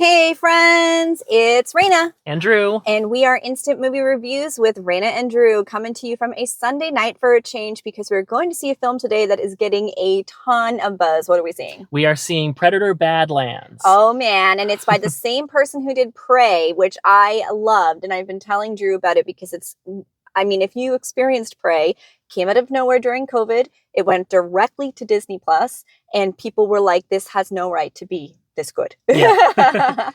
Hey friends, it's Raina. And Drew. And we are Instant Movie Reviews with Raina and Drew, coming to you from a Sunday night for a change because we're going to see a film today that is getting a ton of buzz. What are we seeing? We are seeing Predator Badlands. Oh man, and it's by the same person who did Prey, which I loved, and I've been telling Drew about it because if you experienced Prey, came out of nowhere during COVID, it went directly to Disney Plus, and people were like, this has no right to be this good. Yeah.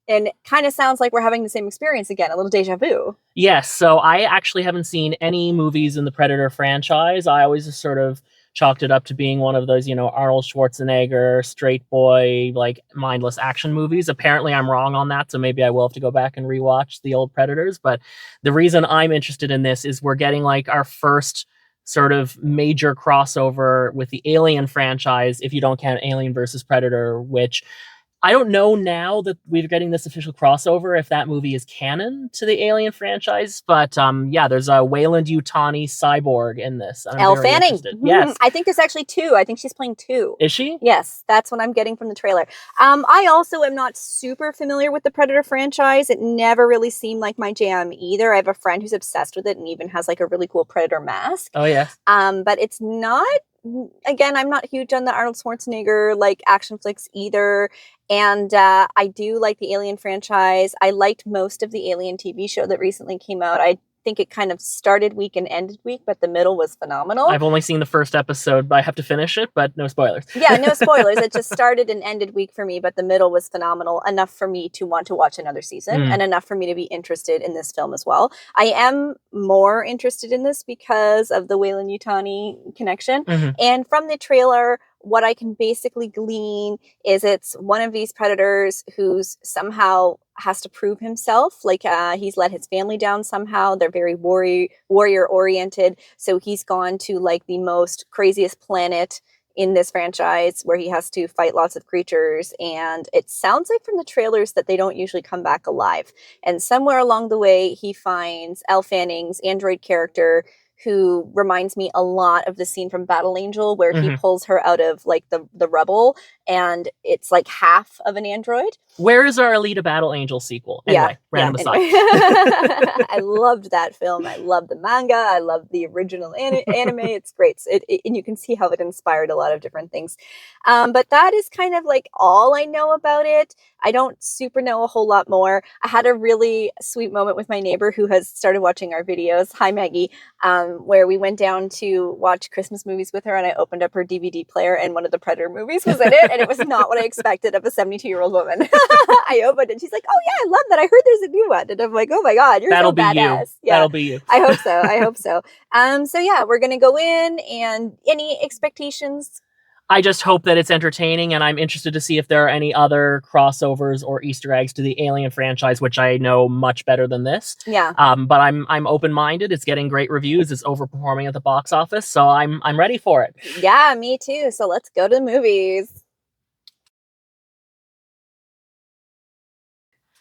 And kind of sounds like we're having the same experience again, a little deja vu. Yes, so I actually haven't seen any movies in the Predator franchise. I always just sort of chalked it up to being one of those, Arnold Schwarzenegger, straight boy, like mindless action movies. Apparently I'm wrong on that, so maybe I will have to go back and rewatch the old Predators. But the reason I'm interested in this is we're getting like our first sort of major crossover with the Alien franchise, if you don't count Alien versus Predator, which I don't know now that we're getting this official crossover if that movie is canon to the Alien franchise, but there's a Weyland-Yutani cyborg in this. Elle Fanning. Yes. I think there's actually two. I think she's playing two. Is she? Yes, that's what I'm getting from the trailer. I also am not super familiar with the Predator franchise. It never really seemed like my jam either. I have a friend who's obsessed with it and even has like a really cool Predator mask. Oh, yes. But it's not, again, I'm not huge on the Arnold Schwarzenegger like action flicks either. And I do like the Alien franchise. I liked most of the Alien TV show that recently came out. I think it kind of started weak and ended weak, but the middle was phenomenal. I've only seen the first episode, but I have to finish it, but no spoilers. Yeah, no spoilers. It just started and ended weak for me, but the middle was phenomenal, enough for me to want to watch another season and enough for me to be interested in this film as well. I am more interested in this because of the Weyland-Yutani connection. And from the trailer, what I can basically glean is it's one of these predators who's somehow has to prove himself. Like he's let his family down somehow. They're very warrior oriented. So he's gone to like the most craziest planet in this franchise where he has to fight lots of creatures. And it sounds like from the trailers that they don't usually come back alive. And somewhere along the way, he finds Elle Fanning's android character, who reminds me a lot of the scene from Battle Angel where he pulls her out of like the rubble and it's like half of an android. Where is our Alita Battle Angel sequel? Anyway, random aside. Anyway. I loved that film. I love the manga. I love the original anime. It's great. And you can see how it inspired a lot of different things. But that is kind of like all I know about it. I don't super know a whole lot more. I had a really sweet moment with my neighbor who has started watching our videos. Hi, Maggie. Where we went down to watch Christmas movies with her, and I opened up her DVD player, and one of the Predator movies was in it, and it was not what I expected of a 72-year-old woman. I opened it, she's like, "Oh yeah, I love that. I heard there's a new one," and I'm like, "Oh my god, you're so badass." You. Yeah, that'll be you. I hope so. I hope so. So yeah, we're gonna go in, and any expectations? I just hope that it's entertaining, and I'm interested to see if there are any other crossovers or Easter eggs to the Alien franchise, which I know much better than this. Yeah. But I'm open-minded. It's getting great reviews. It's overperforming at the box office, so I'm ready for it. Yeah, me too. So let's go to the movies.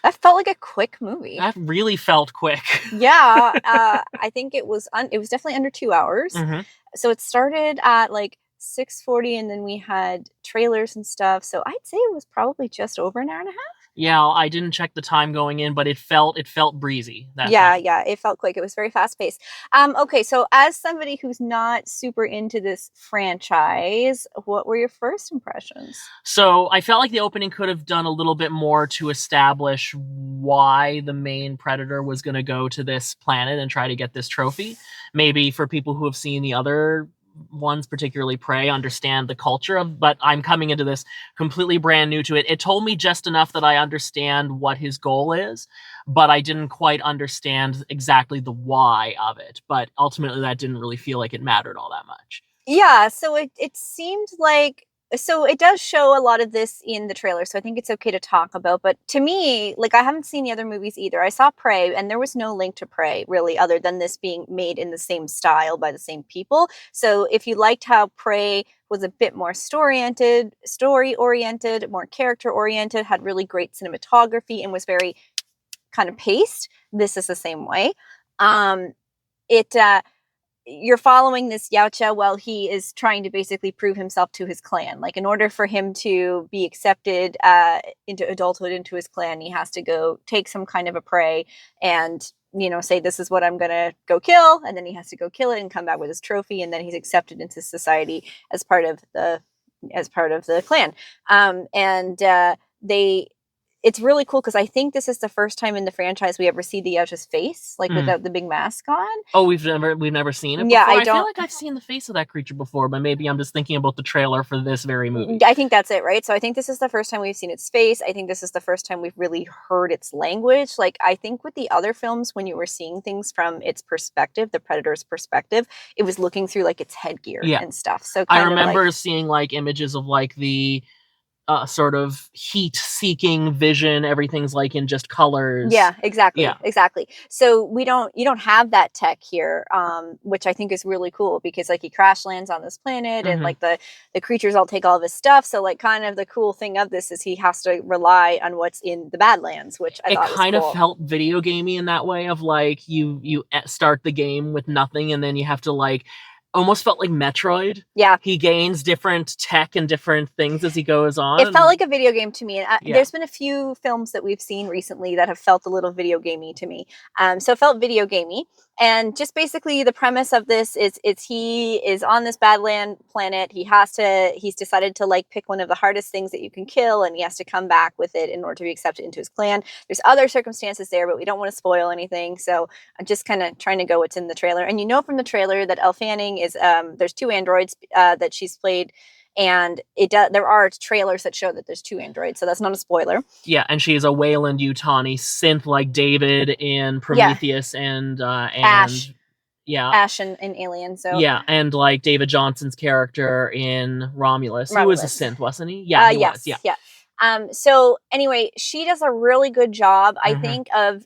That felt like a quick movie. That really felt quick. Yeah, I think it was definitely under 2 hours. So it started at like 6:40, and then we had trailers and stuff. So I'd say it was probably just over an hour and a half. Yeah, I didn't check the time going in, but it felt breezy. Yeah, it felt quick. It was very fast paced. Okay, so as somebody who's not super into this franchise, what were your first impressions? So I felt like the opening could have done a little bit more to establish why the main predator was going to go to this planet and try to get this trophy. Maybe for people who have seen the other ones, particularly Prey, understand the culture of, but I'm coming into this completely brand new to it. It told me just enough that I understand what his goal is, but I didn't quite understand exactly the why of it. But ultimately that didn't really feel like it mattered all that much. Yeah, so it seemed like, so it does show a lot of this in the trailer, so I think it's okay to talk about. But to me, like, I haven't seen the other movies either. I saw Prey, and there was no link to Prey, really, other than this being made in the same style by the same people. So if you liked how Prey was a bit more story-oriented, more character-oriented, had really great cinematography, and was very kind of paced, this is the same way. you're following this Yaocha while he is trying to basically prove himself to his clan. Like, in order for him to be accepted into adulthood, into his clan, he has to go take some kind of a prey and, you know, say, this is what I'm going to go kill. And then he has to go kill it and come back with his trophy. And then he's accepted into society as part of the clan. It's really cool because I think this is the first time in the franchise we ever see the Yaocha's face, like without the big mask on. Oh, we've never seen it before? Yeah, I feel like I've seen the face of that creature before, but maybe I'm just thinking about the trailer for this very movie. I think that's it, right? So I think this is the first time we've seen its face. I think this is the first time we've really heard its language. Like, I think with the other films, when you were seeing things from its perspective, the Predator's perspective, it was looking through like its headgear and stuff. So I remember seeing like images of like the sort of heat-seeking vision. Everything's like in just colors. Yeah, exactly. So you don't have that tech here, which I think is really cool because like he crash lands on this planet and like the creatures all take all of his stuff. So like kind of the cool thing of this is he has to rely on what's in the Badlands, which I thought was cool. It kind of felt video gamey in that way of like you start the game with nothing and then you have to like almost felt like Metroid. Yeah. He gains different tech and different things as he goes on. It felt like a video game to me. And there's been a few films that we've seen recently that have felt a little video gamey to me. So it felt video gamey. And just basically the premise of this is he is on this Badland planet. He's decided to like pick one of the hardest things that you can kill, and he has to come back with it in order to be accepted into his clan. There's other circumstances there, but we don't want to spoil anything. So I'm just kind of trying to go what's in the trailer. And you know from the trailer that Elle Fanning is, there's 2 androids that she's played. And there are trailers that show that there's 2 androids, so that's not a spoiler. Yeah, and she is a Wayland-Yutani synth like David in Prometheus and Ash. Yeah. Ash in Alien. So yeah, and like David Johnson's character in Romulus. He was a synth, wasn't he? Yeah, he was. Yeah. So anyway, she does a really good job, I think, of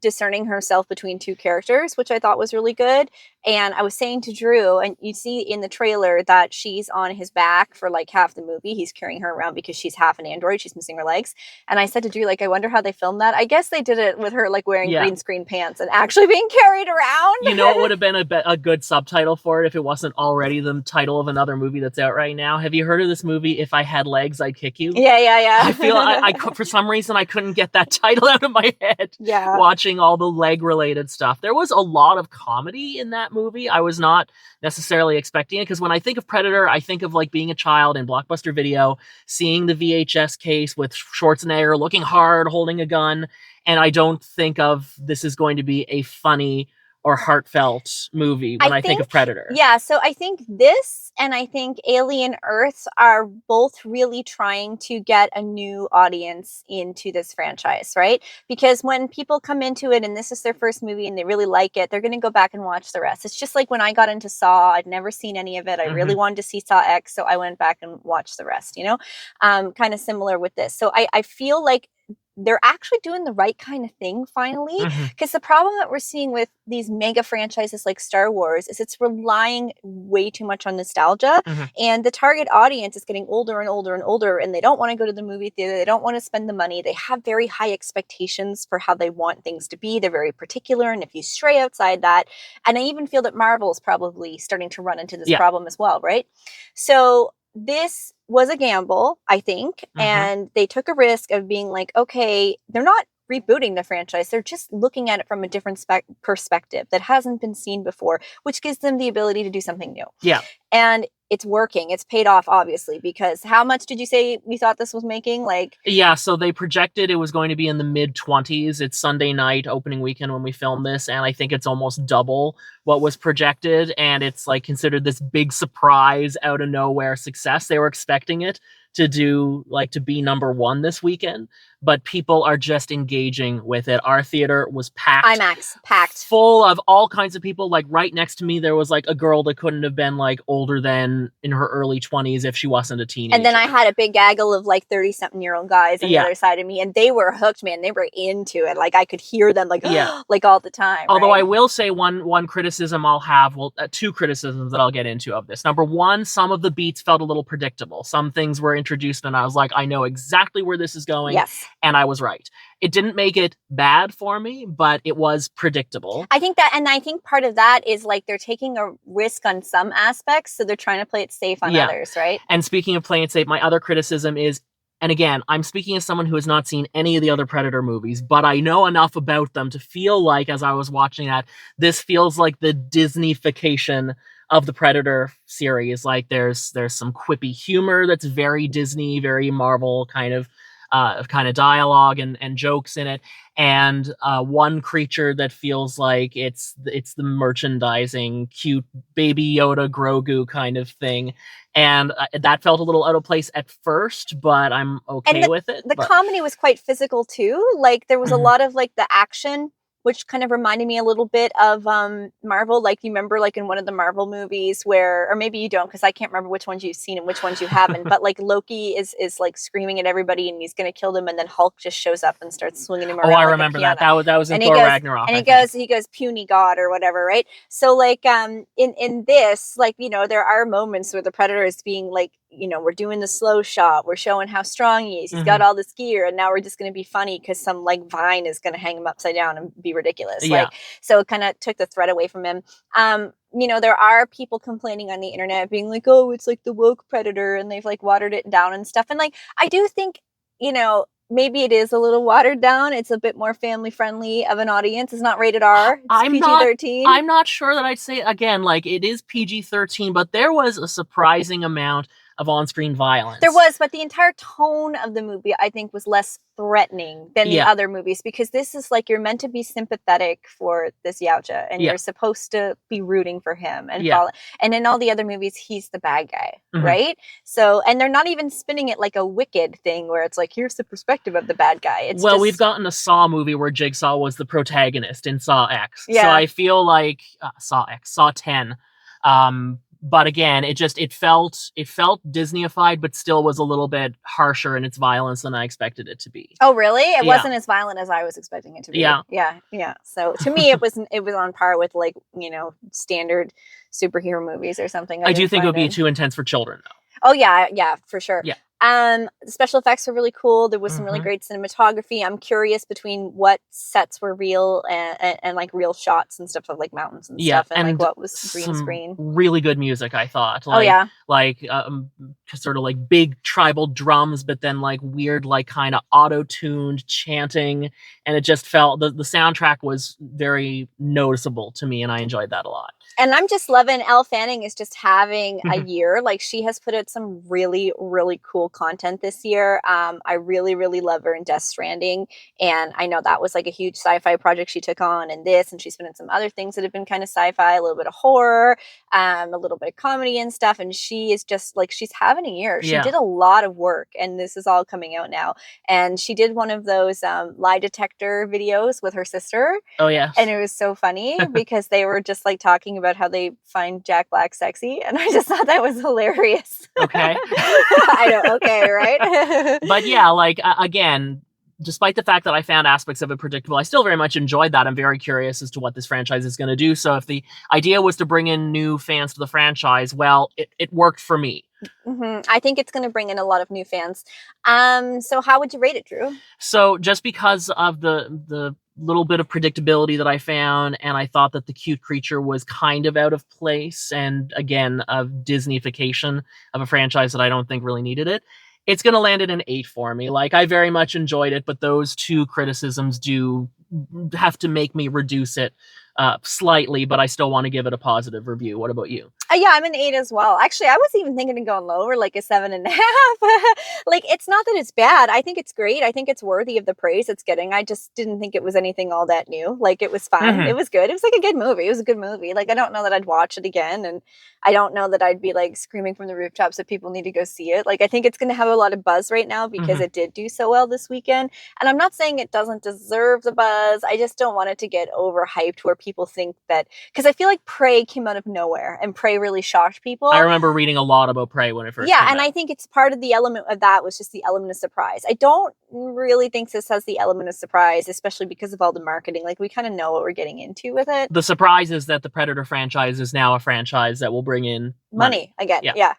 discerning herself between 2 characters, which I thought was really good. And I was saying to Drew, and you see in the trailer that she's on his back for like half the movie. He's carrying her around because she's half an android. She's missing her legs. And I said to Drew, like, I wonder how they filmed that. I guess they did it with her like wearing green screen pants and actually being carried around. You know, it would have been a good subtitle for it if it wasn't already the title of another movie that's out right now. Have you heard of this movie, If I Had Legs, I'd Kick You? Yeah. I feel I for some reason I couldn't get that title out of my head. Yeah. Watching all the leg related stuff. There was a lot of comedy in that movie. I was not necessarily expecting it because when I think of Predator, I think of like being a child in Blockbuster Video, seeing the VHS case with Schwarzenegger looking hard, holding a gun, and I don't think of this is going to be a funny or heartfelt movie when I think of Predator. Yeah, so I think this and I think Alien Earth are both really trying to get a new audience into this franchise, right? Because when people come into it and this is their first movie and they really like it, they're going to go back and watch the rest. It's just like when I got into Saw, I'd never seen any of it. I really wanted to see Saw X, so I went back and watched the rest, you know? Kind of similar with this. So I feel like they're actually doing the right kind of thing finally. Because the problem that we're seeing with these mega franchises like Star Wars is it's relying way too much on nostalgia. And the target audience is getting older and older and older, and they don't want to go to the movie theater. They don't want to spend the money. They have very high expectations for how they want things to be. They're very particular. And if you stray outside that, and I even feel that Marvel is probably starting to run into this problem as well, right? So this was a gamble, I think, and they took a risk of being like, okay, they're not rebooting the franchise. They're just looking at it from a different perspective that hasn't been seen before, which gives them the ability to do something new. Yeah. And it's working. It's paid off, obviously, because how much did you say we thought this was making? Yeah, so they projected it was going to be in the mid-20s. It's Sunday night, opening weekend when we filmed this, and I think it's almost double what was projected, and it's like considered this big surprise out of nowhere success. They were expecting it to be number 1 this weekend, but people are just engaging with it. Our theater was packed. IMAX, packed. Full of all kinds of people. Like right next to me, there was like a girl that couldn't have been like older than in her early 20s if she wasn't a teenager. And then I had a big gaggle of like 30-something-year-old guys on the other side of me, and they were hooked, man. They were into it. Like I could hear them like all the time. Although right? I will say one criticism I'll have, 2 criticisms that I'll get into of this. Number 1, some of the beats felt a little predictable. Some things were introduced and I was like, I know exactly where this is going. Yes. and I was right. It didn't make it bad for me, but it was predictable. I think that, and I think part of that is like they're taking a risk on some aspects, so they're trying to play it safe on others, right? And speaking of playing it safe, my other criticism is, and again, I'm speaking as someone who has not seen any of the other Predator movies, but I know enough about them to feel like, as I was watching that, this feels like the Disney-fication of the Predator series. Like there's some quippy humor that's very Disney, very Marvel kind of dialogue and jokes in it, and one creature that feels like it's the merchandising cute baby Yoda Grogu kind of thing, and that felt a little out of place at first, but I'm okay with it. The comedy was quite physical too. Like there was a lot of like the action, which kind of reminded me a little bit of Marvel. Like you remember like in one of the Marvel movies where, or maybe you don't, because I can't remember which ones you've seen and which ones you haven't, but like Loki is like screaming at everybody and he's going to kill them, and then Hulk just shows up and starts swinging him around. Oh, I remember that. That was in Thor Ragnarok. And he goes puny god or whatever, right? So like in this, like, you know, there are moments where the Predator is being like, you know, we're doing the slow shot, we're showing how strong he is, he's got all this gear, and now we're just going to be funny because some like vine is going to hang him upside down and be ridiculous. Like, so it kind of took the threat away from him. You know, there are people complaining on the internet being like, oh, it's like the woke Predator, and they've like watered it down and stuff. And like, I do think, you know, maybe it is a little watered down. It's a bit more family friendly of an audience. It's not rated R. It's PG-13. I'm not sure that I'd say, again, like it is PG-13, but there was a surprising amount of on-screen violence. There was, but the entire tone of the movie, I think, was less threatening than the other movies, because this is like, you're meant to be sympathetic for this Yautja, and you're supposed to be rooting for him and follow. And in all the other movies, he's the bad guy, right? So, and they're not even spinning it like a Wicked thing where it's like, here's the perspective of the bad guy. It's we've gotten a Saw movie where Jigsaw was the protagonist in Saw X. So I feel like Saw 10. But again, it felt Disneyified, but still was a little bit harsher in its violence than I expected it to be. Oh, really? It wasn't as violent as I was expecting it to be. Yeah. So to me, it was on par with, like, you know, standard superhero movies or something. I do think it would be too intense for children, though. Oh yeah, for sure. Yeah. The special effects were really cool. There was some really great cinematography. I'm curious between what sets were real and like real shots and stuff of like mountains and stuff, and like what was green screen. Really good music, I thought. Like, sort of like big tribal drums, but then like weird, like kind of auto-tuned chanting, and it just felt the soundtrack was very noticeable to me, and I enjoyed that a lot. And I'm just loving Elle Fanning is just having a year. Like, she has put out some really, really cool content this year. I really, really love her in Death Stranding. And I know that was like a huge sci-fi project she took on, and this, and she's been in some other things that have been kind of sci-fi, a little bit of horror, a little bit of comedy and stuff. And she is just like, she's having a year. She did a lot of work, and this is all coming out now. And she did one of those lie detector videos with her sister. Oh, yeah. And it was so funny because they were just like talking about how they find Jack Black sexy, and I just thought that was hilarious. Okay. I know, okay, right? But yeah, like, again, despite the fact that I found aspects of it predictable, I still very much enjoyed that. I'm very curious as to what this franchise is going to do. So if the idea was to bring in new fans to the franchise, well, it worked for me. I think it's going to bring in a lot of new fans. So how would you rate it, Drew? So just because of the little bit of predictability that I found, and I thought that the cute creature was kind of out of place, and again, of Disney-fication of a franchise that I don't think really needed it, it's going to land at an 8 for me. Like, I very much enjoyed it, but those two criticisms do have to make me reduce it slightly, but I still want to give it a positive review. What about you? Yeah, I'm an 8 as well. Actually, I was even thinking of going lower, like a 7.5. Like, it's not that it's bad. I think it's great. I think it's worthy of the praise it's getting. I just didn't think it was anything all that new. Like, it was fun. It was good. It was like a good movie. It was a good movie. Like, I don't know that I'd watch it again, and I don't know that I'd be like screaming from the rooftops that people need to go see it. Like, I think it's going to have a lot of buzz right now because it did do so well this weekend. And I'm not saying it doesn't deserve the buzz. I just don't want it to get overhyped where people think that, because I feel like Prey came out of nowhere, and Prey really shocked people. I remember reading a lot about Prey when it first came out. I think it's part of the element of that was just the element of surprise. I don't really think this has the element of surprise, especially because of all the marketing. Like, we kind of know what we're getting into with it. The surprise is that the Predator franchise is now a franchise that will bring in money again. Yeah.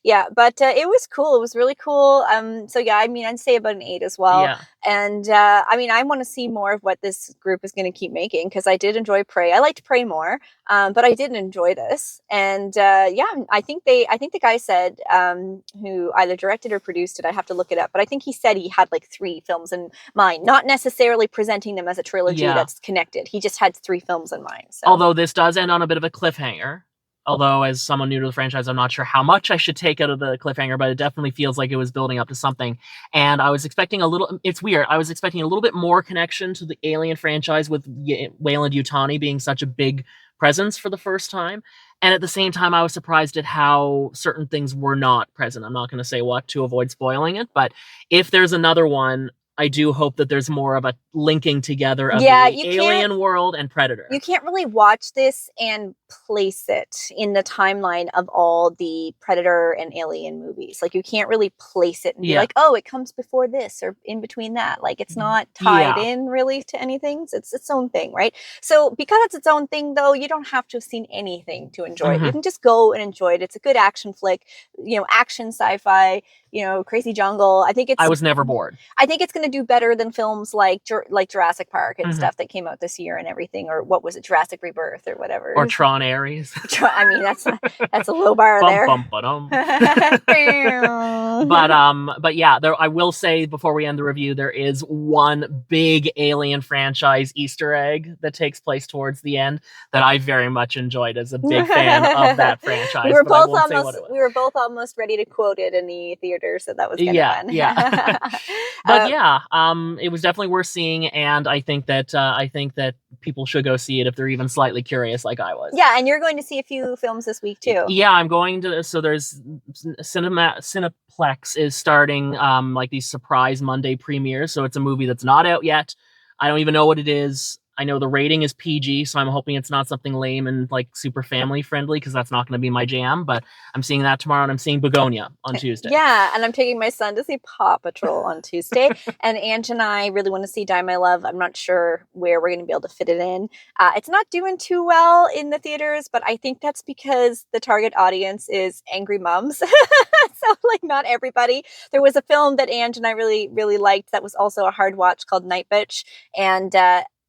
Yeah. But it was cool. It was really cool. So yeah, I mean, I'd say about an 8 as well. Yeah. And I mean, I want to see more of what this group is going to keep making, because I did enjoy Prey. I liked Prey more, but I didn't enjoy this. And yeah, I think the guy said, who either directed or produced it, I have to look it up, but I think he said he had like 3 films in mind, not necessarily presenting them as a trilogy that's connected. He just had 3 films in mind. So. Although this does end on a bit of a cliffhanger. Although, as someone new to the franchise, I'm not sure how much I should take out of the cliffhanger, but it definitely feels like it was building up to something. And I was expecting it's weird, I was expecting a little bit more connection to the Alien franchise, with Weyland-Yutani being such a big presence for the first time. And at the same time, I was surprised at how certain things were not present. I'm not going to say what to avoid spoiling it, but if there's another one, I do hope that there's more of a linking together of the Alien world and Predator. You can't really watch this and place it in the timeline of all the Predator and Alien movies. Like, you can't really place it and be like, oh, it comes before this or in between that. Like, it's not tied in really to anything. It's its own thing, right? So because it's its own thing, though, you don't have to have seen anything to enjoy it. You can just go and enjoy it. It's a good action flick, action sci-fi, crazy jungle. I was never bored. I think it's going to do better than films like Jurassic Park and stuff that came out this year and everything, or what was it, Jurassic Rebirth or whatever, or Tron Ares. I mean, that's a low bar there. But yeah, I will say before we end the review, there is one big Alien franchise Easter egg that takes place towards the end that I very much enjoyed as a big fan of that franchise. We were both almost ready to quote it in the theater, so that was kind of fun. Yeah. But yeah, it was definitely worth seeing, and I think that people should go see it if they're even slightly curious, like I was. Yeah, and you're going to see a few films this week too. Yeah, I'm going to. So there's Cineplex is starting like these surprise Monday premieres. So it's a movie that's not out yet. I don't even know what it is. I know the rating is PG, so I'm hoping it's not something lame and like super family friendly, because that's not going to be my jam. But I'm seeing that tomorrow, and I'm seeing Begonia on Tuesday. Yeah, and I'm taking my son to see Paw Patrol on Tuesday. And Ange and I really want to see Die My Love. I'm not sure where we're going to be able to fit it in. It's not doing too well in the theaters, but I think that's because the target audience is angry moms. So like not everybody. There was a film that Ange and I really, really liked that was also a hard watch called Night Bitch. And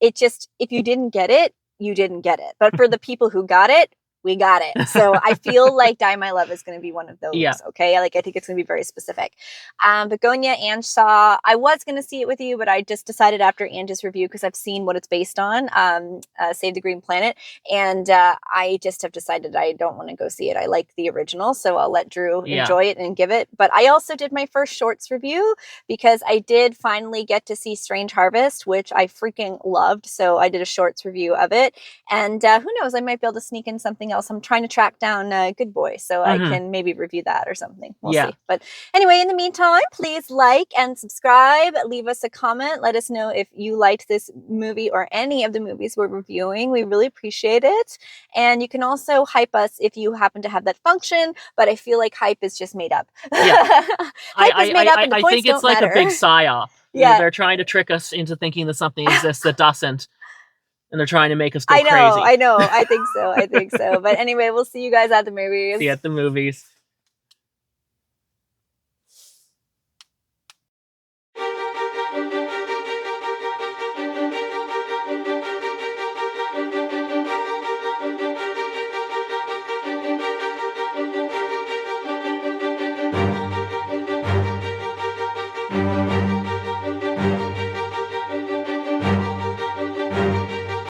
it just, if you didn't get it, you didn't get it. But for the people who got it, we got it. So I feel like Die My Love is going to be one of those. Yeah. Okay. Like, I think it's going to be very specific. Begonia, Ange saw. I was going to see it with you, but I just decided after Ange's review, because I've seen what it's based on, Save the Green Planet. And I just have decided I don't want to go see it. I like the original, so I'll let Drew enjoy it and give it. But I also did my first shorts review, because I did finally get to see Strange Harvest, which I freaking loved. So I did a shorts review of it. And who knows, I might be able to sneak in something else. I'm trying to track down Good Boy, so I can maybe review that or something. We'll see. But anyway, in the meantime, please like and subscribe. Leave us a comment. Let us know if you liked this movie or any of the movies we're reviewing. We really appreciate it. And you can also hype us if you happen to have that function, but I feel like hype is just made up. Yeah. Hype is made up and the points think it's don't like matter. A big psyop. Yeah. They're trying to trick us into thinking that something exists that doesn't. And they're trying to make us go crazy. I know. I think so. But anyway, we'll see you guys at the movies. See you at the movies.